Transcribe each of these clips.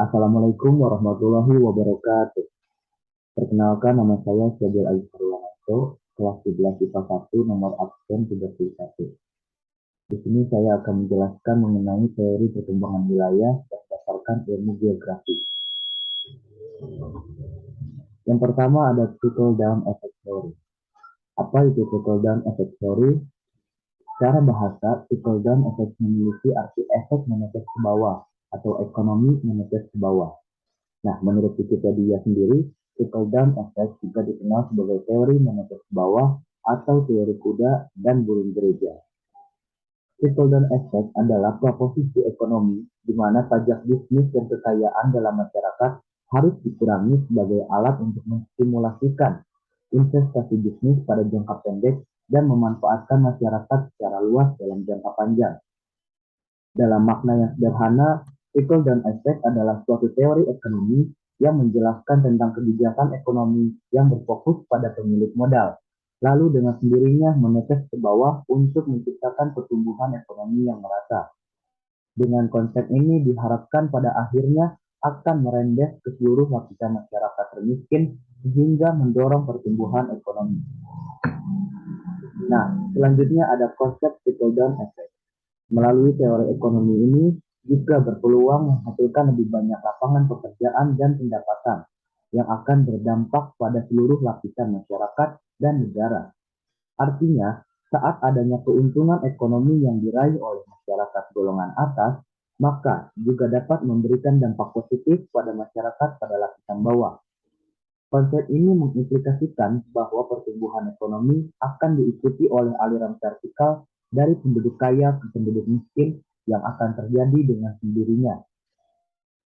Assalamualaikum warahmatullahi wabarakatuh. Perkenalkan, nama saya Syabil Aziz kelas 11 IPA 1 nomor absen 31. Di sini saya akan menjelaskan mengenai teori perkembangan wilayah berdasarkan ilmu geografi. Yang pertama ada trickle down effect theory. Apa itu trickle down effect theory? Secara bahasa, trickle down effect memiliki arti efek menetes ke bawah atau ekonomi menetes ke bawah. Nah, menurut Wikipedia sendiri, trickle down effect juga dikenal sebagai teori menetes ke bawah atau teori kuda dan burung gereja. Trickle down effect adalah proposisi ekonomi di mana pajak bisnis dan kekayaan dalam masyarakat harus dikurangi sebagai alat untuk menstimulasikan investasi bisnis pada jangka pendek dan memanfaatkan masyarakat secara luas dalam jangka panjang. Dalam makna yang sederhana, trickle down effect adalah suatu teori ekonomi yang menjelaskan tentang kebijakan ekonomi yang berfokus pada pemilik modal, lalu dengan sendirinya menetes ke bawah untuk menciptakan pertumbuhan ekonomi yang merata. Dengan konsep ini diharapkan pada akhirnya akan merembes ke seluruh lapisan masyarakat termiskin sehingga mendorong pertumbuhan ekonomi. Nah, selanjutnya ada konsep trickle down effect. Melalui teori ekonomi ini juga berpeluang menghasilkan lebih banyak lapangan pekerjaan dan pendapatan yang akan berdampak pada seluruh lapisan masyarakat dan negara. Artinya, saat adanya keuntungan ekonomi yang diraih oleh masyarakat golongan atas, maka juga dapat memberikan dampak positif pada masyarakat pada lapisan bawah. Konsep ini mengimplikasikan bahwa pertumbuhan ekonomi akan diikuti oleh aliran vertikal dari penduduk kaya ke penduduk miskin yang akan terjadi dengan sendirinya.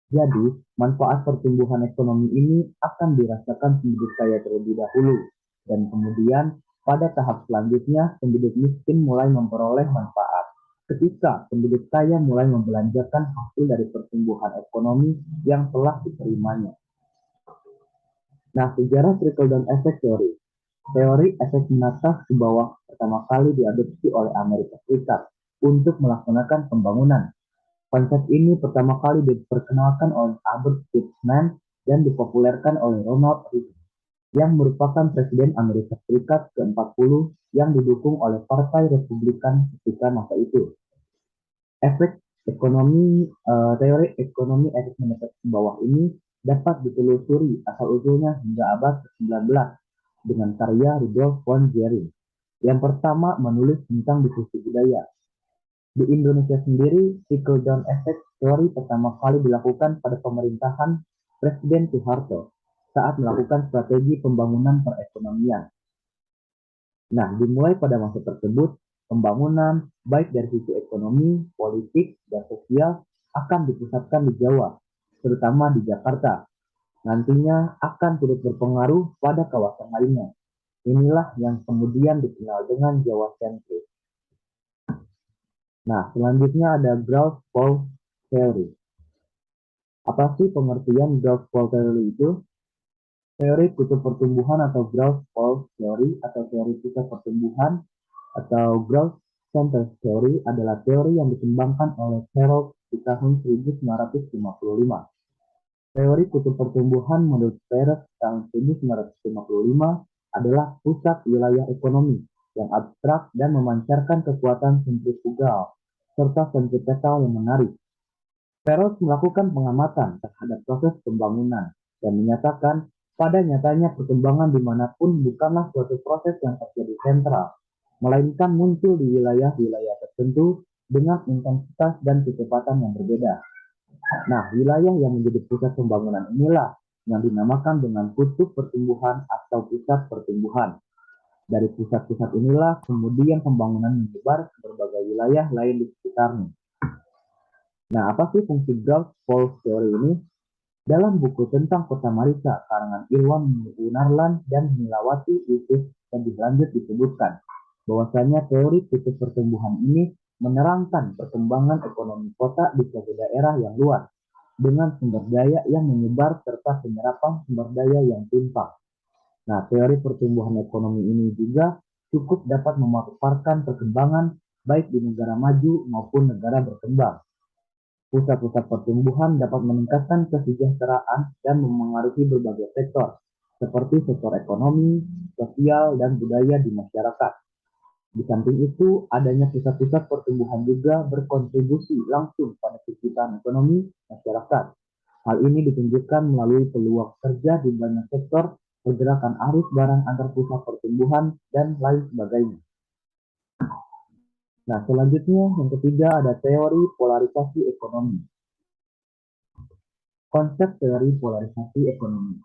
Jadi, manfaat pertumbuhan ekonomi ini akan dirasakan penduduk kaya terlebih dahulu, dan kemudian pada tahap selanjutnya penduduk miskin mulai memperoleh manfaat ketika penduduk kaya mulai membelanjakan hasil dari pertumbuhan ekonomi yang telah diterimanya. Nah, sejarah trickle down effect theory. Teori efek menatah ke bawah pertama kali diadopsi oleh Amerika Serikat untuk melaksanakan pembangunan. Konsep ini pertama kali diperkenalkan oleh Albert Spearman dan dipopulerkan oleh Ronald Reagan, yang merupakan Presiden Amerika Serikat ke-40 yang didukung oleh Partai Republikan ketika masa itu. Teori ekonomi efek menatah ke bawah ini dapat ditelusuri asal-usulnya hingga abad ke-19 dengan karya Rudolf von Gehring, yang pertama menulis tentang diskusi budaya. Di Indonesia sendiri, trickle down effect teori pertama kali dilakukan pada pemerintahan Presiden Soeharto saat melakukan strategi pembangunan perekonomian. Nah, dimulai pada masa tersebut, pembangunan baik dari sisi ekonomi, politik, dan sosial akan dipusatkan di Jawa, terutama di Jakarta. Nantinya akan turut berpengaruh pada kawasan lainnya. Inilah yang kemudian dikenal dengan Jawa sentris. Nah, selanjutnya ada growth spurt theory. Apa sih pengertian growth spurt theory itu? Teori kutub pertumbuhan atau growth spurt theory atau teori pusat pertumbuhan atau growth center theory adalah teori yang dikembangkan oleh Harold di tahun 1955. Teori kutub pertumbuhan menurut Peirce tahun 1955 adalah pusat wilayah ekonomi yang abstrak dan memancarkan kekuatan sentrifugal serta sentripetal yang menarik. Peirce melakukan pengamatan terhadap proses pembangunan dan menyatakan pada nyatanya perkembangan dimanapun bukanlah suatu proses yang terjadi sentral, melainkan muncul di wilayah-wilayah tertentu dengan intensitas dan kecepatan yang berbeda. Nah, wilayah yang menjadi pusat pembangunan inilah yang dinamakan dengan kutub pertumbuhan atau pusat pertumbuhan. Dari pusat-pusat inilah kemudian pembangunan menyebar ke berbagai wilayah lain di sekitarnya. Nah, apa sih fungsi growth spurt theory ini? Dalam buku tentang Kota Marissa, karangan Irwan Munarlan dan Milawati Yusuf lebih lanjut disebutkan bahwasanya teori kutub pertumbuhan ini menerangkan perkembangan ekonomi kota di suatu daerah yang luas dengan sumber daya yang menyebar serta penyerapan sumber daya yang timpang. Nah, teori pertumbuhan ekonomi ini juga cukup dapat memaparkan perkembangan baik di negara maju maupun negara berkembang. Pusat-pusat pertumbuhan dapat meningkatkan kesejahteraan dan memengaruhi berbagai sektor, seperti sektor ekonomi, sosial, dan budaya di masyarakat. Di samping itu, adanya pusat-pusat pertumbuhan juga berkontribusi langsung pada kegiatan ekonomi masyarakat. Hal ini ditunjukkan melalui peluang kerja di banyak sektor, pergerakan arus barang antar pusat pertumbuhan, dan lain sebagainya. Nah, selanjutnya yang ketiga ada teori polarisasi ekonomi. Konsep teori polarisasi ekonomi.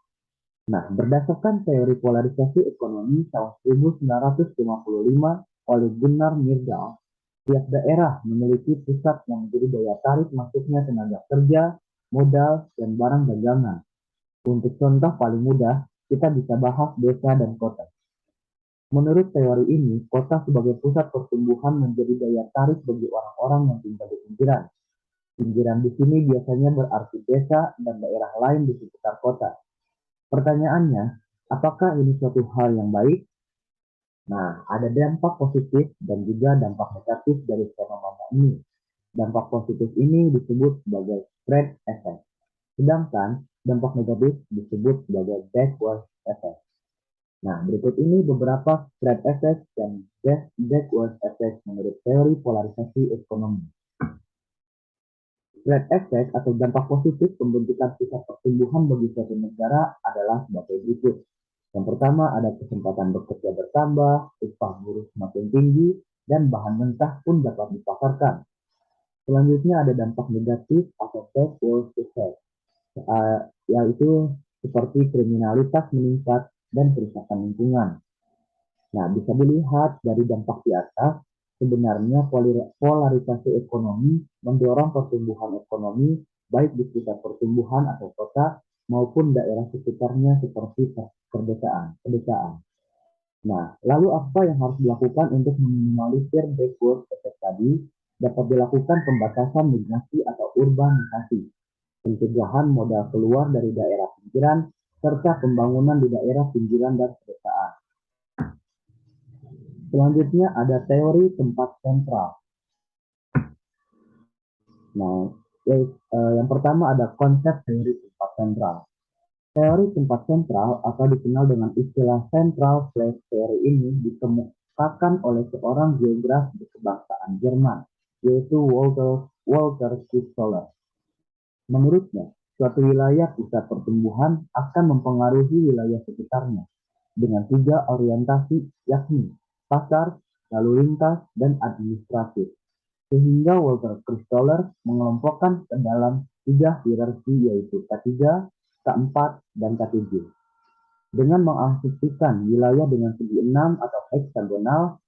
Nah, berdasarkan teori polarisasi ekonomi tahun 1955 oleh Gunnar Myrdal, tiap daerah memiliki pusat yang menjadi daya tarik masuknya tenaga kerja, modal, dan barang dagangan. Untuk contoh paling mudah, kita bisa bahas desa dan kota. Menurut teori ini, kota sebagai pusat pertumbuhan menjadi daya tarik bagi orang-orang yang tinggal di pinggiran. Pinggiran di sini biasanya berarti desa dan daerah lain di sekitar kota. Pertanyaannya, apakah ini suatu hal yang baik? Nah, ada dampak positif dan juga dampak negatif dari fenomena ini. Dampak positif ini disebut sebagai spread effect, sedangkan dampak negatif disebut sebagai backward effect. Nah, berikut ini beberapa spread effect dan backward effect menurut teori polarisasi ekonomi. Spread effect atau dampak positif pembentukan pusat pertumbuhan bagi suatu negara adalah sebagai berikut. Yang pertama ada kesempatan bekerja bertambah, upah buruh semakin tinggi, dan bahan mentah pun dapat dipasarkan. Selanjutnya ada dampak negatif atau backward effect, yaitu seperti kriminalitas meningkat dan kerusakan lingkungan. Nah, bisa dilihat dari dampak di atas, sebenarnya polarisasi ekonomi mendorong pertumbuhan ekonomi baik di pusat pertumbuhan atau kota maupun daerah sekitarnya seperti pedesaan. Nah, lalu apa yang harus dilakukan untuk meminimalisir backward effect tadi? Dapat dilakukan pembatasan migrasi atau urbanisasi, pencegahan modal keluar dari daerah pinggiran, serta pembangunan di daerah pinggiran dan pedesaan. Selanjutnya ada teori tempat sentral. Nah, yang pertama ada konsep teori tempat sentral. Teori tempat sentral atau dikenal dengan istilah central place theory ini dikemukakan oleh seorang geograf berkebangsaan Jerman, yaitu Walter Christoller. Menurutnya, suatu wilayah pusat pertumbuhan akan mempengaruhi wilayah sekitarnya dengan 3 orientasi, yakni pasar, lalu lintas, dan administratif. Sehingga Walter Christoller mengelompokkan ke dalam 3 hierarki, yaitu K3, K4, dan K7. Dengan mengasumsikan wilayah dengan segi 6 atau heksagonal,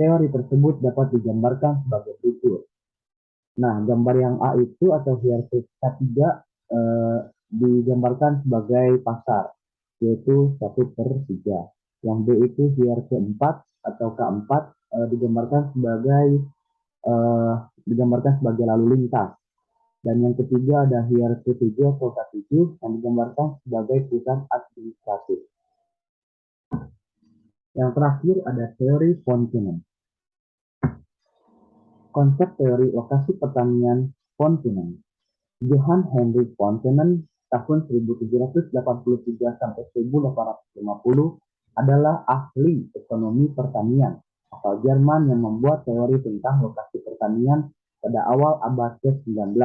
teori tersebut dapat digambarkan sebagai berikut. Nah, gambar yang A itu atau hierarki K3 digambarkan sebagai pasar, yaitu 1/3. Yang B itu hierarki 4 atau K4 digambarkan sebagai lalu lintas. Dan yang ketiga ada hierarki 7 atau K7 yang digambarkan sebagai pusat administratif. Yang terakhir ada teori kontinent. Konsep teori lokasi pertanian kontinent. Johann Heinrich Kontinent tahun 1783 sampai 1850 adalah ahli ekonomi pertanian asal Jerman yang membuat teori tentang lokasi pertanian pada awal abad ke-19.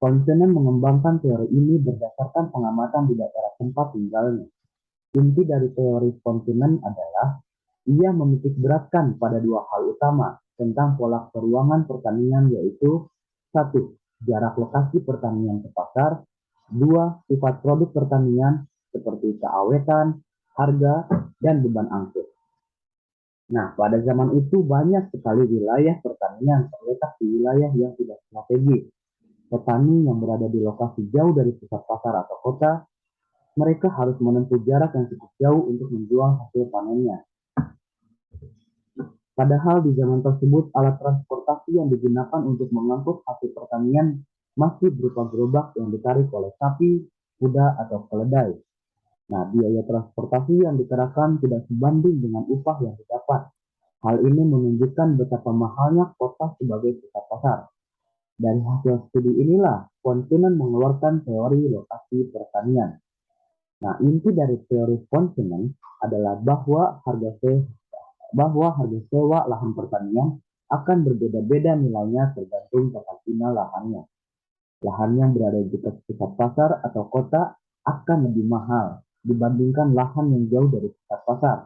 Kontinent mengembangkan teori ini berdasarkan pengamatan di daerah tempat tinggalnya. Inti dari teori kontinent adalah ia menitik beratkan pada 2 hal utama tentang pola peruangan pertanian, yaitu 1. Jarak lokasi pertanian ke pasar, 2. Sifat produk pertanian seperti keawetan, harga, dan beban angkut. Nah, pada zaman itu banyak sekali wilayah pertanian terletak di wilayah yang tidak strategis. Petani yang berada di lokasi jauh dari pusat pasar atau kota, mereka harus menempuh jarak yang cukup jauh untuk menjual hasil panennya. Padahal di zaman tersebut alat transportasi yang digunakan untuk mengangkut hasil pertanian masih berupa gerobak yang ditarik oleh sapi, kuda, atau keledai. Nah, biaya transportasi yang dikerahkan tidak sebanding dengan upah yang didapat. Hal ini menunjukkan betapa mahalnya kota sebagai pusat pasar. Dari hasil studi inilah Fontenon mengeluarkan teori lokasi pertanian. Nah, inti dari teori Fontenon adalah bahwa harga sewa lahan pertanian akan berbeda-beda nilainya tergantung karantina lahannya. Lahan yang berada di dekat pusat pasar atau kota akan lebih mahal dibandingkan lahan yang jauh dari pusat pasar,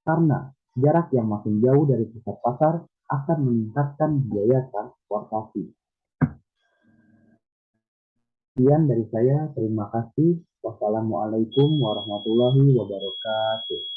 karena jarak yang makin jauh dari pusat pasar akan meningkatkan biaya transportasi. Sekian dari saya, terima kasih. Wassalamualaikum warahmatullahi wabarakatuh.